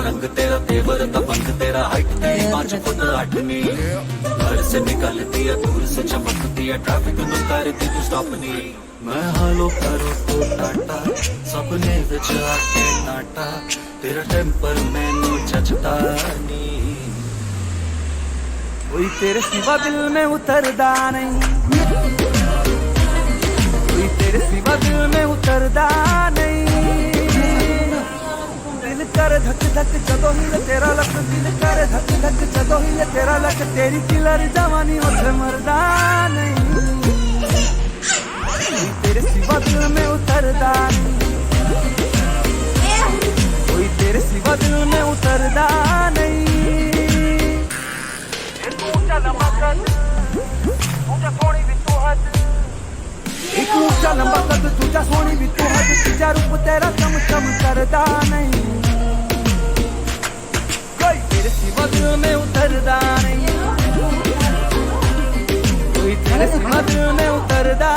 रंग तेरा तेवर दबंग तेरा हाइट तेरी 5 फुट 8 नी घर से निकलती है दूर से चमकती है ट्रैफिक में करती तू स्टॉप नहीं मैं हालो करो तो टाटा सपने विच आके नाटा तेरा टेम्पर मैनू जचता नहीं कोई तेरे सिवा दिल में उतरदा नहीं कोई तेरे सिवा दिल में उतरदा नहीं दिल कर धक धक जदों हिले तेरा लक दिल कर धक धक जदों हिले तेरा लक तेरी किलर जवानी उसे मरदा नहीं कोई तेरे सिवा दिल में उतरदा नहीं कोई तेरे सिवा दिल में उतरदा नहीं एक ऊंचा लंबा कद दूजा सोनी भी तू हद तीजा रूप तेरा चम चम करदा नहीं कोई तेरे सिवा दिल में उतरदा नहीं कोई तेरे सिवा दिल में उतरदा